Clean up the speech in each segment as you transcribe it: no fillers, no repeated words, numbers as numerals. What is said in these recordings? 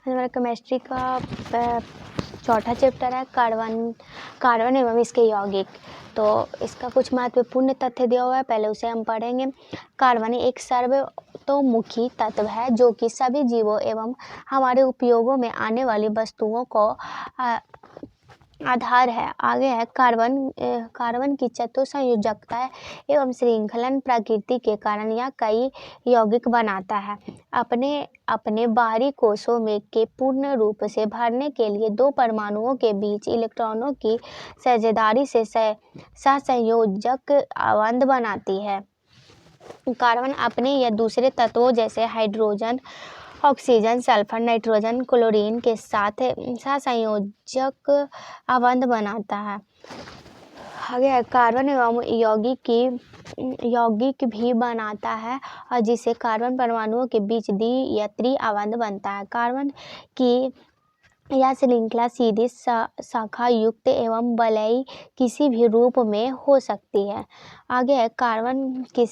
हमारा केमिस्ट्री का चौथा चैप्टर है कार्बन एवं इसके यौगिक। तो इसका कुछ महत्वपूर्ण तथ्य दिया हुआ है, पहले उसे हम पढ़ेंगे। कार्बन एक सर्वतोमुखी तत्व है जो कि सभी जीवों एवं हमारे उपयोगों में आने वाली वस्तुओं को आधार है। आगे है कार्बन की चतुसंयोजकता एवं श्रृंखलन प्रकृति के कारण यह कई यौगिक बनाता है। अपने बाहरी कोशों में के पूर्ण रूप से भरने के लिए दो परमाणुओं के बीच इलेक्ट्रॉनों की साझेदारी से सहसंयोजक बंध बनाती है। कार्बन अपने या दूसरे तत्वों जैसे hydrogen, oxygen, sulphur, nitrogen, chlorine के साथ सहसंयोजक बंध बनाता है। आगे कार्बन एवं यौगिक भी बनाता है और जिससे कार्बन परमाणुओं के बीच द्वि या त्रि बंध बनता है। कार्बन की यह श्रृंखला सीधी शाखा युक्त एवं वलयी किसी भी रूप में हो सकती है। आगे है कार्बन की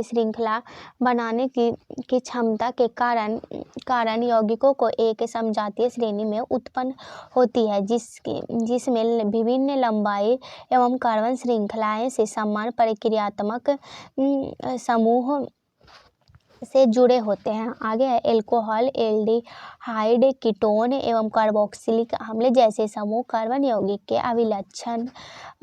श्रृंखला बनाने की क्षमता के कारण यौगिकों को एक समजातीय श्रेणी में उत्पन्न होती है जिसमें विभिन्न लंबाई एवं कार्बन श्रृंखलाएं से समान प्रक्रियात्मक समूह से जुड़े होते हैं। आगे है एल्कोहल, एल्डिहाइड, कीटोन एवं कार्बोक्सिलिक अम्ल जैसे समूह कार्बन यौगिक के अभिलक्षण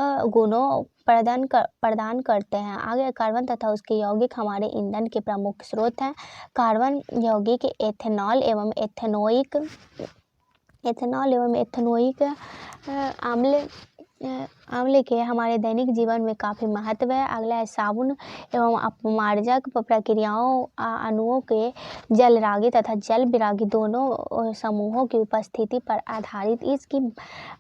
गुणों प्रदान करते हैं। आगे कार्बन तथा उसके यौगिक हमारे ईंधन के प्रमुख स्रोत हैं। कार्बन यौगिक एथेनॉल एवं एथेनोइक अम्ल के हमारे दैनिक जीवन में काफ़ी महत्व है। अगला है साबुन एवं अपमार्जक प्रक्रियाओं अणुओं के जलरागी तथा जल विरागी दोनों समूहों की उपस्थिति पर आधारित इसकी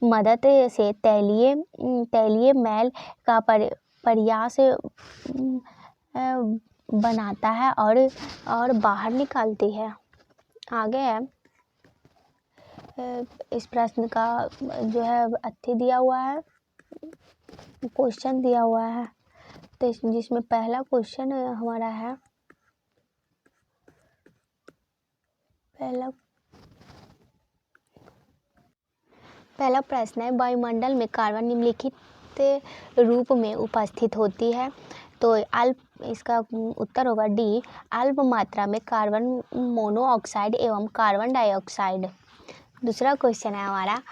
मदद से तैलीय मैल का प्रयास बनाता है और बाहर निकालती है। आगे है इस प्रश्न का जो है अथी दिया हुआ है, क्वेश्चन दिया हुआ है। तो जिसमें पहला क्वेश्चन हमारा है, पहला प्रश्न है वायुमंडल में कार्बन निम्नलिखित रूप में उपस्थित होती है। तो इसका उत्तर होगा डी, अल्प मात्रा में कार्बन मोनोऑक्साइड एवं कार्बन डाइऑक्साइड। दूसरा क्वेश्चन है हमारा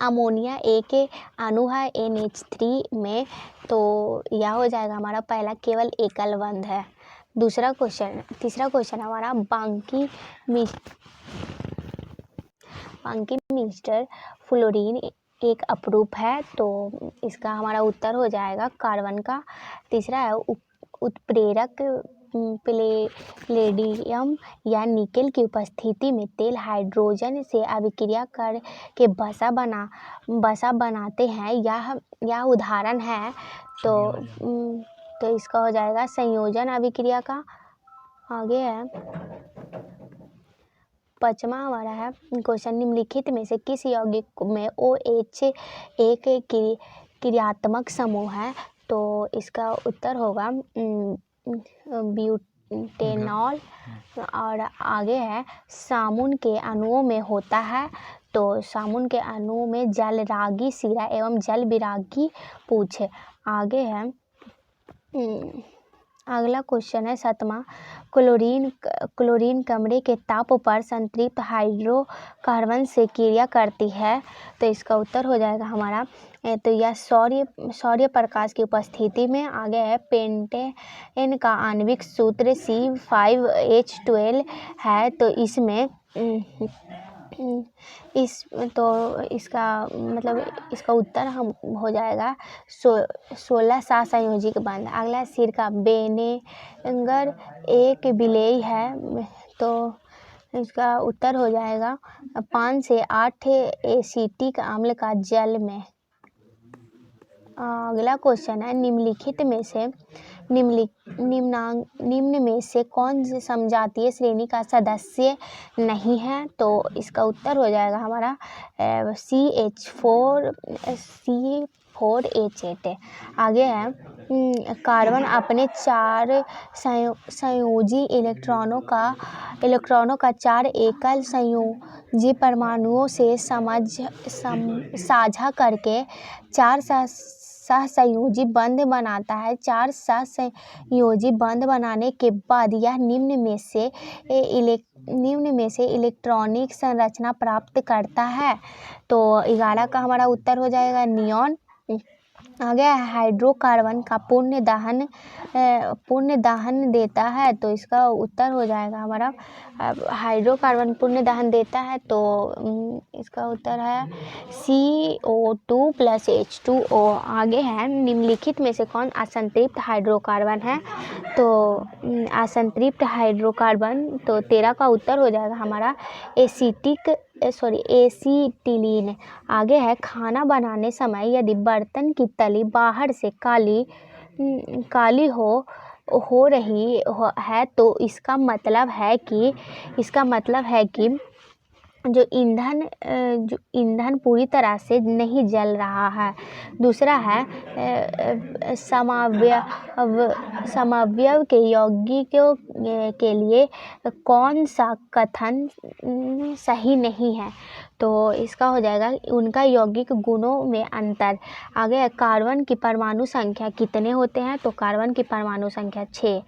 अमोनिया एक अणु है NH3 में, तो यह हो जाएगा हमारा पहला केवल एकल बंध है। तीसरा क्वेश्चन हमारा बांकी मिस्टर फ्लोरीन एक अपरूप है, तो इसका हमारा उत्तर हो जाएगा कार्बन का। तीसरा है उत्प्रेरक प्लेडियम या निकेल की उपस्थिति में तेल हाइड्रोजन से अभिक्रिया कर के बसा बनाते हैं, यह उदाहरण है। तो इसका हो जाएगा संयोजन अभिक्रिया का। आगे है पांचवा हमारा है क्वेश्चन निम्नलिखित में से किस यौगिक में OH एक क्रियात्मक समूह है, तो इसका उत्तर होगा ब्यूटेनॉल। और आगे है सामुन के अणुओं में होता है, तो सामुन के अणुओं में जलरागी सिरा एवं जल विरागी पूछ। आगे है अगला क्वेश्चन है सातवां, क्लोरीन कमरे के ताप पर संतृप्त हाइड्रोकार्बन से क्रिया करती है, तो इसका उत्तर हो जाएगा हमारा तो यह सौर्य प्रकाश की उपस्थिति में। आगे है पेंटेन का आणविक सूत्र C5H12 है, तो इसका उत्तर हम हो जाएगा 16 सहसंयोजक बंध। अगला सिरका विनेगर एक विलेय है, तो इसका उत्तर हो जाएगा 5 से 8 एसिटिक अम्ल का जल में। अगला क्वेश्चन है निम्न में से कौन सी समजातीय श्रेणी का सदस्य नहीं है, तो इसका उत्तर हो जाएगा हमारा CH4 CH4 आगे है कार्बन अपने 4 संयोजी इलेक्ट्रॉनों का 4 एकल संयोजी परमाणुओं से साझा करके 4 सहसंयोजी बंध बनाता है। 4 सहसंयोजी बंध बनाने के बाद यह निम्न में से इलेक्ट्रॉनिक संरचना प्राप्त करता है। तो 11 का हमारा उत्तर हो जाएगा नियॉन। आगे हाइड्रोकार्बन का पुण्य दहन देता है, तो इसका उत्तर हो जाएगा हमारा हाइड्रोकार्बन पुण्य दहन देता है, तो इसका उत्तर है CO2 + H2O। आगे है निम्नलिखित में से कौन असंतृप्त हाइड्रोकार्बन है, तो असंतृप्त हाइड्रोकार्बन, तो 13 का उत्तर हो जाएगा हमारा एसीटिलीन। आगे है खाना बनाने समय यदि बर्तन की तली बाहर से काली हो रही है, तो इसका मतलब है कि जो ईंधन पूरी तरह से नहीं जल रहा है। दूसरा है समअवयव के यौगिकों के लिए कौन सा कथन सही नहीं है, तो इसका हो जाएगा उनका यौगिक गुणों में अंतर। आगे है कार्बन की परमाणु संख्या कितने होते हैं, तो कार्बन की परमाणु संख्या 6।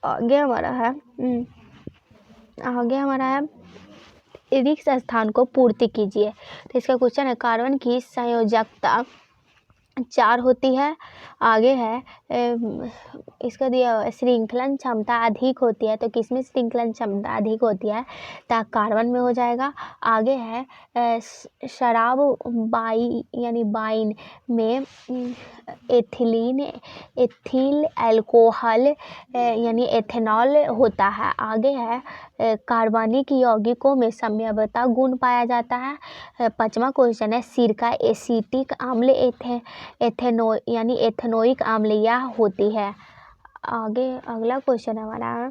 आगे हमारा है रिक्त स्थान को पूर्ति कीजिए, तो इसका क्वेश्चन है कार्बन की संयोजकता 4 होती है। आगे है इसका दिया श्रृंखलन क्षमता अधिक होती है, तो किसमें श्रृंखलन क्षमता अधिक होती है, तो कार्बन में हो जाएगा। आगे है शराब वाइन में एथिल अल्कोहल यानी एथेनॉल होता है। आगे है कार्बनिक यौगिकों में समअवयवता गुण पाया जाता है। 5वां क्वेश्चन है सिरका एसिटिक अम्ल यानी एथेनोइक अम्ल यह होती है। आगे अगला क्वेश्चन हमारा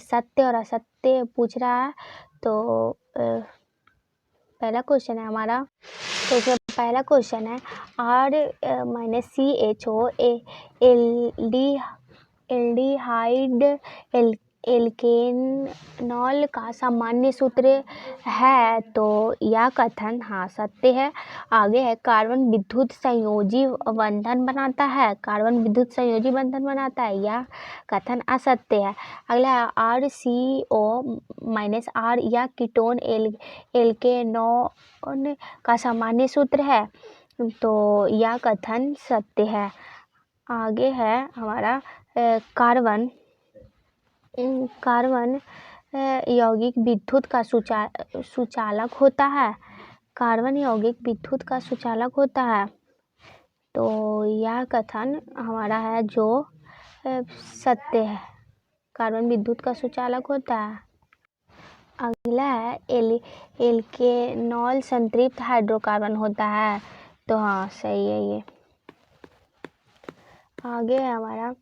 सत्य और असत्य पूछ रहा है, तो पहला क्वेश्चन है हमारा, तो इसमें पहला क्वेश्चन है R-CHO एल्डिहाइड एल्केनॉल का सामान्य सूत्र है, तो यह कथन सत्य है। आगे है कार्बन विद्युत संयोजी बंधन बनाता है, यह कथन असत्य है। अगला है RCO- या कीटोन एल्केनॉन का सामान्य सूत्र है, तो यह कथन सत्य है। आगे है हमारा कार्बन यौगिक विद्युत का सुचालक होता है। कार्बन यौगिक विद्युत का सुचालक होता है, तो यह कथन हमारा है जो सत्य है, कार्बन विद्युत का सुचालक होता है। अगला है एल्केनॉल संतृप्त हाइड्रोकार्बन होता है, तो सही है ये। आगे है हमारा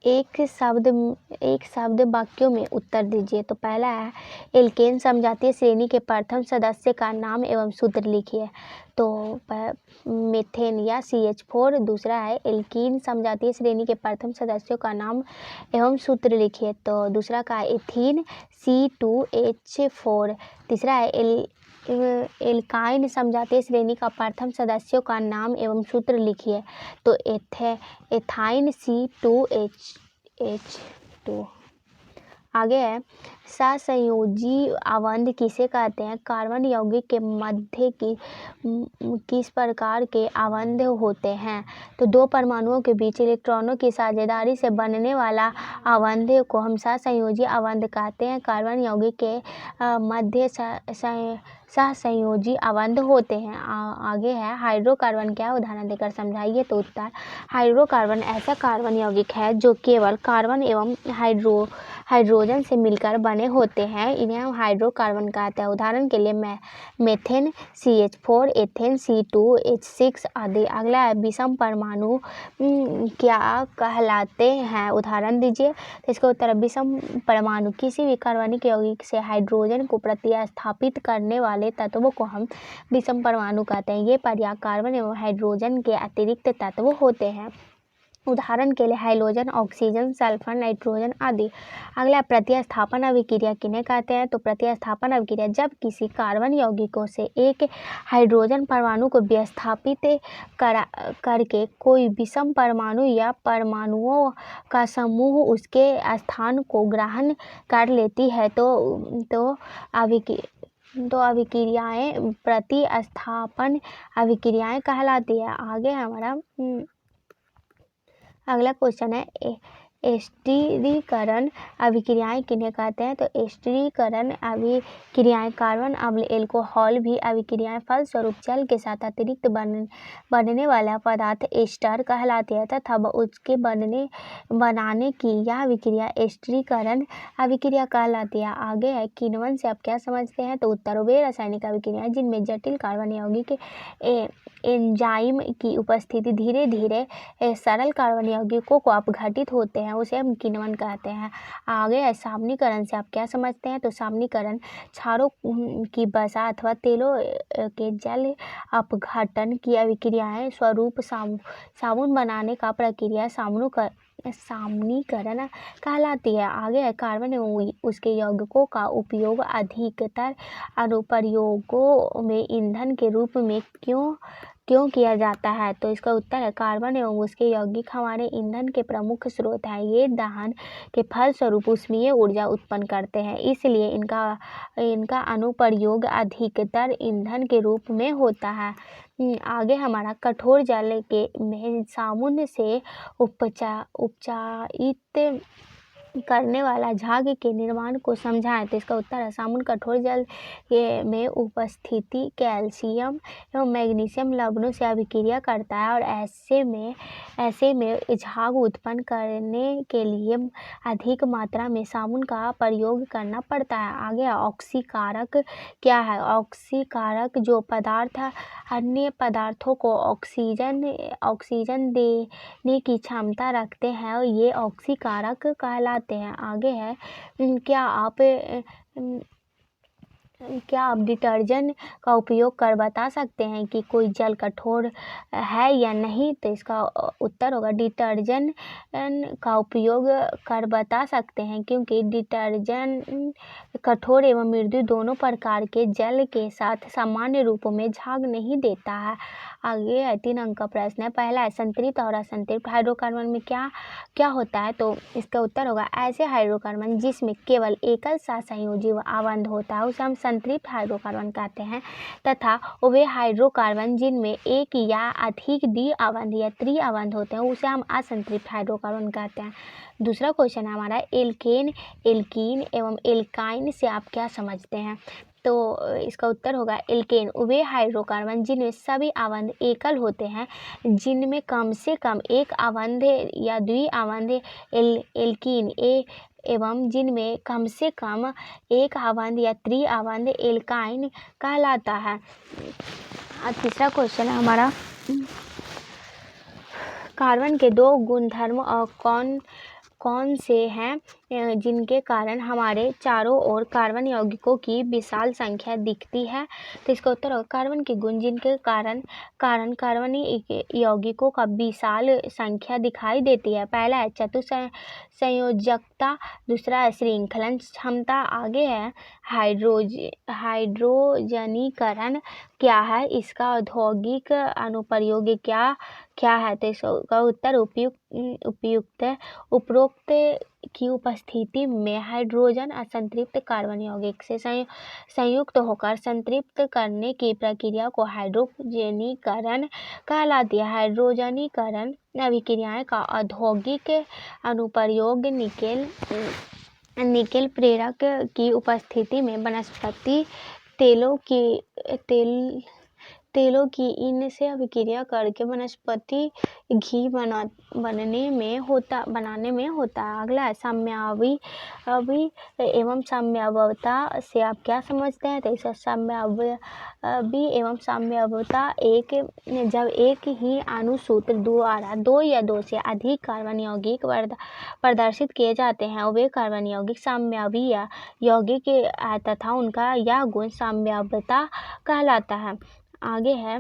एक शब्द वाक्यों में उत्तर दीजिए, तो पहला है एल्केन समजातीय श्रेणी के प्रथम सदस्य का नाम एवं सूत्र लिखिए, तो मीथेन या CH4। दूसरा है एल्कीन समजातीय श्रेणी के प्रथम सदस्यों का नाम एवं सूत्र लिखिए, तो दूसरा का एथीन C2H4। तीसरा है एल्काइन समजातीय श्रेणी का प्रथम सदस्यों का नाम एवं सूत्र लिखिए, तो एथाइन C2H2। आगे है सहसंयोजी अवंध किसे कहते हैं, कार्बन यौगिक के मध्य किस प्रकार के अवंध होते हैं, तो 2 परमाणुओं के बीच इलेक्ट्रॉनों की साझेदारी से बनने वाला अवंध को हम सहसंयोजी अवंध कहते हैं। कार्बन यौगिक के मध्य सहसंयोजी अवंध होते हैं। आगे है हाइड्रोकार्बन क्या, उदाहरण देकर समझाइए, तो उत्तर हाइड्रोकार्बन ऐसा कार्बन यौगिक है जो केवल कार्बन एवं हाइड्रोजन से मिलकर बने होते हैं, इन्हें हम हाइड्रोकार्बन कहते हैं। उदाहरण के लिए मेथेन CH4, एथेन C2H6 आदि। अगला है विषम परमाणु क्या कहलाते हैं, उदाहरण दीजिए। तो इसका उत्तर है विषम परमाणु किसी भी कार्बनिक यौगिक से हाइड्रोजन को प्रतिस्थापित करने वाले तत्वों को हम विषम परमाणु कहते हैं। ये पर्याय कार्बन एवं हाइड्रोजन के अतिरिक्त तत्व होते हैं। उदाहरण के लिए हाइड्रोजन, ऑक्सीजन, सल्फर, नाइट्रोजन आदि। अगला प्रतिस्थापन अभिक्रिया किन्हें कहते हैं, तो प्रतिस्थापन अभिक्रिया जब किसी कार्बन यौगिकों से एक हाइड्रोजन परमाणु को विस्थापित करके कोई विषम परमाणु या परमाणुओं का समूह उसके स्थान को ग्रहण कर लेती है तो अभिक्रियाएं प्रतिस्थापन अभिक्रियाएं कहलाती है। आगे हमारा अगला क्वेश्चन है एस्टरीकरण अभिक्रियाएं किन्हें कहते हैं, तो एस्टरीकरण अभिक्रियाएं कार्बन, अम्ल, एल्कोहल भी अभिक्रियाएं फलस्वरूप जल के साथ अतिरिक्त बनने वाला पदार्थ एस्टर कहलाती है तथा उसके बनाने की यह अभिक्रिया एस्टरीकरण अभिक्रिया कहलाती है। आगे है किण्वन से आप क्या समझते हैं, तो उत्तर वे रासायनिक अभिक्रियाएं जिनमें जटिल कार्बन यौगिक एंजाइम की उपस्थिति धीरे धीरे सरल कार्बन यौगिकों को अपघटित होते हैं, उसे हम किण्वन कहते हैं। आगे है सामनीकरण से आप क्या समझते हैं, तो सामनीकरण क्षारों की वसा अथवा तेलों के जल अपघटन की अभिक्रियाएं स्वरूप साबुन बनाने का प्रक्रिया सामनीकरण कहलाती है। आगे है कार्बन एवं उसके यौगिकों का उपयोग अधिकतर अनुप्रयोगों में ईंधन के रूप में क्यों किया जाता है, तो इसका उत्तर है कार्बन एवं उसके यौगिक हमारे ईंधन के प्रमुख स्रोत हैं। ये दहन के फलस्वरूप ऊष्मीय ऊर्जा उत्पन्न करते हैं, इसलिए इनका अनुप्रयोग अधिकतर ईंधन के रूप में होता है। आगे हमारा कठोर जल में साबुन से उपचारित करने वाला झाग के निर्माण को समझाएं, तो इसका उत्तर है साबुन कठोर जल में उपस्थिति कैल्शियम एवं मैग्नीशियम लवणों से अभिक्रिया करता है और ऐसे में झाग उत्पन्न करने के लिए अधिक मात्रा में साबुन का प्रयोग करना पड़ता है। आगे ऑक्सीकारक क्या है, ऑक्सीकारक जो पदार्थ अन्य पदार्थों को ऑक्सीजन देने की क्षमता रखते हैं, ये ऑक्सीकारक कहलाते हैं। आगे है क्या आप डिटर्जेंट का उपयोग कर बता सकते हैं कि कोई जल कठोर है या नहीं, तो इसका उत्तर होगा डिटर्जेंट का उपयोग कर बता सकते हैं क्योंकि डिटर्जेंट कठोर एवं मृदु दोनों प्रकार के जल के साथ सामान्य रूपों में झाग नहीं देता है। आगे 3 अंक का प्रश्न है। पहला है संतृप्त और असंतृप्त हाइड्रोकार्बन में क्या होता है, तो इसका उत्तर होगा ऐसे हाइड्रोकार्बन जिसमें केवल एकल सहसंयोजी आबंध होता है उसे हम संतृप्त हाइड्रोकार्बन कहते हैं तथा वे हाइड्रोकार्बन जिनमें एक या अधिक द्विआबंध या त्रिआबंध होते हैं उसे हम असंतृप्त हाइड्रोकार्बन कहते हैं। दूसरा क्वेश्चन है हमारा एल्केन, एल्कीन एवं एल्काइन से आप क्या समझते हैं, तो इसका उत्तर होगा एल्केन वे हाइड्रोकार्बन जिनमें सभी आबंध एकल होते हैं, जिनमें कम से कम एक आबंध या द्विआबंध एल्कीन एवं जिनमें कम से कम एक आबंध या त्रिआबंध एल्काइन कहलाता है। तीसरा क्वेश्चन है हमारा कार्बन के 2 गुणधर्म और कौन से हैं जिनके कारण हमारे चारों ओर कार्बन यौगिकों की विशाल संख्या दिखती है, तो इसका उत्तर होगा कार्बन के गुण जिनके कारण कार्बन यौगिकों का विशाल संख्या दिखाई देती है। पहला है चतुसंयोजकता, दूसरा है श्रृंखलन क्षमता, आगे है हाइड्रोजनीकरण क्या है, इसका औद्योगिक अनुप्रयोग क्या है, तो इसका उत्तर उपरोक्त की उपस्थिति में हाइड्रोजन असंतृप्त कार्बन यौगिक से संयुक्त होकर संतृप्त करने की प्रक्रिया को हाइड्रोजनीकरण कहलाती है। हाइड्रोजनीकरण अभिक्रियाएं का औद्योगिक अनुप्रयोग निकेल प्रेरक की उपस्थिति में वनस्पति तेलों तेलों की इनसे अभिक्रिया करके वनस्पति घी बनाने में होता है। अगला है समयावधि एवं समयावता से आप क्या समझते हैं? तो इसका समयावधि एवं समयावता जब एक ही अणुसूत्र द्वारा 2 या 2 से अधिक कार्बन यौगिक प्रदर्शित किए जाते हैं, वे कार्बन यौगिक समयावधि या यौगिक तथा उनका यह गुण समयावता कहलाता है। आगे है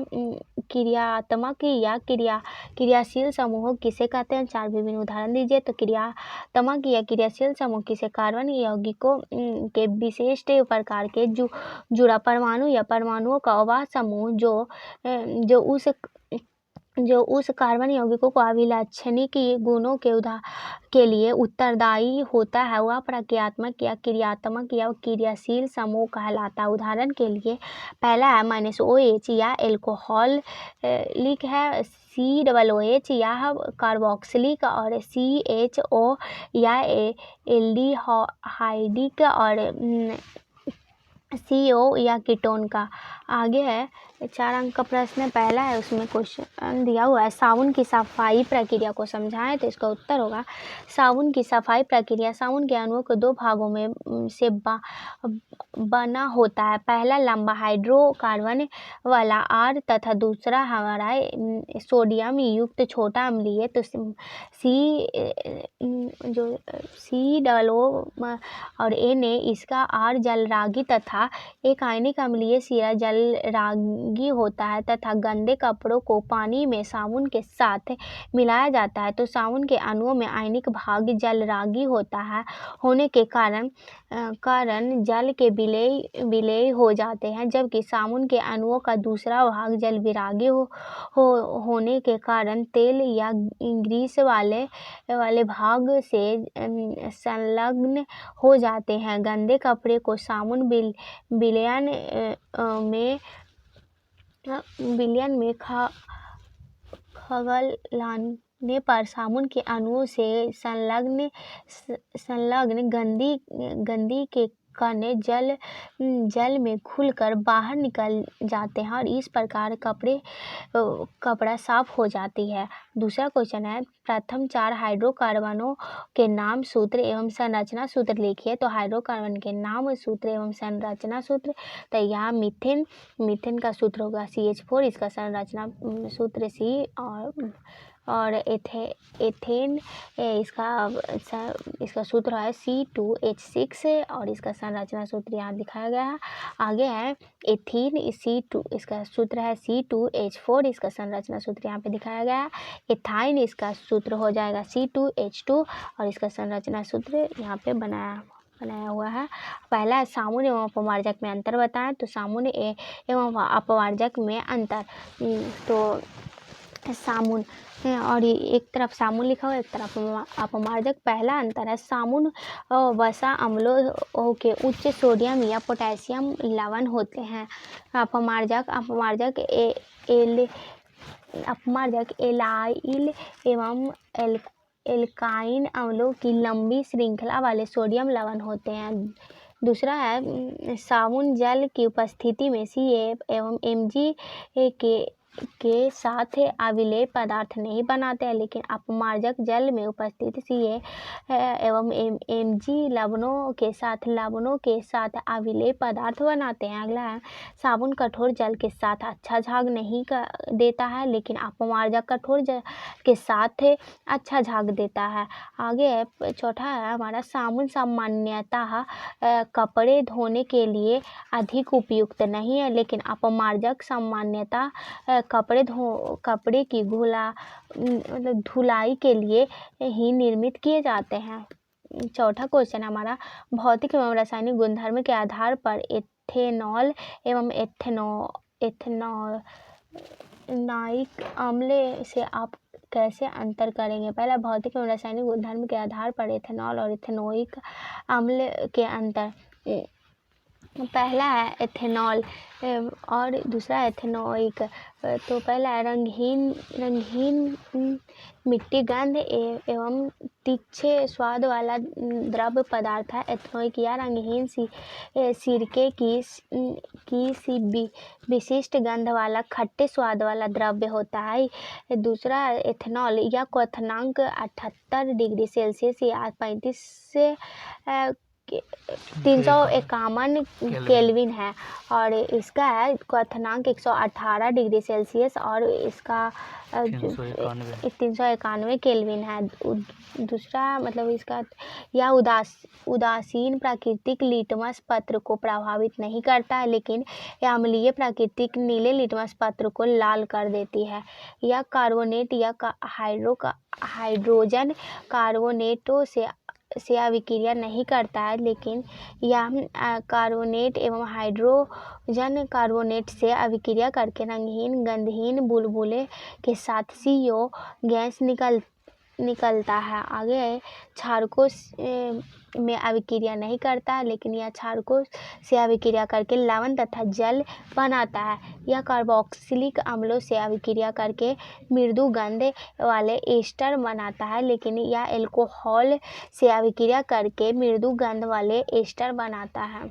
क्रियात्मक या क्रियाशील समूह किसे कहते हैं? 4 विभिन्न उदाहरण दीजिए। तो क्रियात्मक या क्रियाशील समूह किसे कार्बन यौगिकों के विशिष्ट प्रकार के जुड़ा परमाणु या परमाणुओं का वह समूह जो उस कार्बन यौगिकों को अभिलक्षणिक गुणों के लिए उत्तरदायी होता है, वह प्रक्रियात्मक या क्रियात्मक या क्रियाशील समूह कहलाता है। उदाहरण के लिए पहला है -OH या एल्कोहलिक है, COOH या कार्बोक्सिलिक और CHO या एल्डिहाइडिक और CO या कीटोन का। आगे है 4 अंक का प्रश्न, पहला है उसमें क्वेश्चन दिया हुआ है साबुन की सफाई प्रक्रिया को समझाएं। तो इसका उत्तर होगा साबुन की सफाई प्रक्रिया साबुन के अणुओं को 2 भागों में से बना होता है। पहला लंबा हाइड्रोकार्बन वाला R तथा दूसरा हमारा सोडियम युक्त छोटा अम्लीय। तो COO और Na इसका R जलरागी तथा एक आयनिक अम्लीय सिरा जलरागी होता है तथा गंदे कपड़ों को पानी में साबुन के साथ मिलाया जाता है तो साबुन के अणुओं में आयनिक भाग जलरागी होता है होने के कारण जल के विलेय हो जाते हैं, जबकि साबुन के अणुओं का दूसरा भाग जल विरागी होने के कारण तेल या ग्रीस वाले भाग से संलग्न हो जाते हैं। गंदे कपड़े को साबुन विलयन में खंगालने पर साबुन के अणुओं से संलग्न गंदगी के कण जल में घुलकर बाहर निकल जाते हैं और इस प्रकार कपड़ा साफ हो जाती है। दूसरा क्वेश्चन है प्रथम 4 हाइड्रोकार्बनों के नाम सूत्र एवं संरचना सूत्र लिखिए। तो हाइड्रोकार्बन के नाम सूत्र एवं संरचना सूत्र, तो यहाँ मीथेन का सूत्र होगा CH4, इसका संरचना सूत्र C और एथेन इसका सूत्र है C2H6 और इसका संरचना सूत्र यहाँ दिखाया गया है। आगे है एथीन C2, इसका सूत्र है C2H4, इसका संरचना सूत्र यहाँ पे दिखाया गया है। एथाइन इसका सूत्र हो जाएगा C2H2 और इसका संरचना सूत्र यहाँ पे बनाया हुआ है। पहला है साबुन एवं अपमार्जक में अंतर बताएं। तो साबुन एवं अपमार्जक में अंतर, तो साबुन और एक तरफ साबुन लिखा हुआ है, एक तरफ अपमार्जक। पहला अंतर है साबुन वसा अम्लों के उच्च सोडियम या पोटेशियम लवण होते हैं। अपमार्जक एलाइल एवं एल्काइन अम्लों की लंबी श्रृंखला वाले सोडियम लवण होते हैं। दूसरा है साबुन जल की उपस्थिति में CA एवं Mg के साथ अविलेय पदार्थ नहीं बनाते हैं, लेकिन अपमार्जक जल में उपस्थित CA एवं Mg लवणों के साथ अविलेय पदार्थ बनाते हैं। अगला है साबुन कठोर जल के साथ अच्छा झाग नहीं देता है, लेकिन अपमार्जक कठोर जल के साथ अच्छा झाग देता है। आगे है चौथा है हमारा साबुन सामान्यतः कपड़े धोने के लिए अधिक उपयुक्त नहीं है, लेकिन अपमार्जक सामान्यतः कपड़े की धुलाई के लिए ही निर्मित किए जाते हैं। चौथा क्वेश्चन हमारा भौतिक एवं रासायनिक गुणधर्म के आधार पर एथेनॉल एवं एथेनोइक अम्ल से आप कैसे अंतर करेंगे? पहला भौतिक एवं रासायनिक गुणधर्म के आधार पर एथेनॉल और एथेनोइक अम्ल के अंतर। पहला है एथेनॉल और दूसरा है एथेनोइक। तो पहला है रंगहीन मिट्टी गंध एवं तीखे स्वाद वाला द्रव्य पदार्थ है। एथेनोइक या रंगहीन सिरके की विशिष्ट गंध वाला खट्टे स्वाद वाला द्रव्य होता है। दूसरा एथेनॉल या क्वथनांक 78 डिग्री सेल्सियस या 35 से 351 केल्विन है और इसका है क्वथनांक 118 डिग्री सेल्सियस और इसका 391 केल्विन है। दूसरा मतलब इसका यह उदासीन प्राकृतिक लिटमस पत्र को प्रभावित नहीं करता है, लेकिन यह अम्लीय प्राकृतिक नीले लिटमस पत्र को लाल कर देती है। यह कार्बोनेट या हाइड्रोजन कार्बोनेटों से अभिक्रिया नहीं करता है, लेकिन यह कार्बोनेट एवं हाइड्रोजन कार्बोनेट से अभिक्रिया करके रंगहीन गंधहीन बुलबुले के साथ CO गैस निकलता है। आगे क्षारकों में अभिक्रिया नहीं करता है, लेकिन यह क्षारकों से अभिक्रिया करके लवण तथा जल बनाता है। यह कार्बोक्सिलिक अम्लों से अभिक्रिया करके मृदु गंध वाले एस्टर बनाता है, लेकिन यह एल्कोहल से अभिक्रिया करके मृदु गंध वाले एस्टर बनाता है।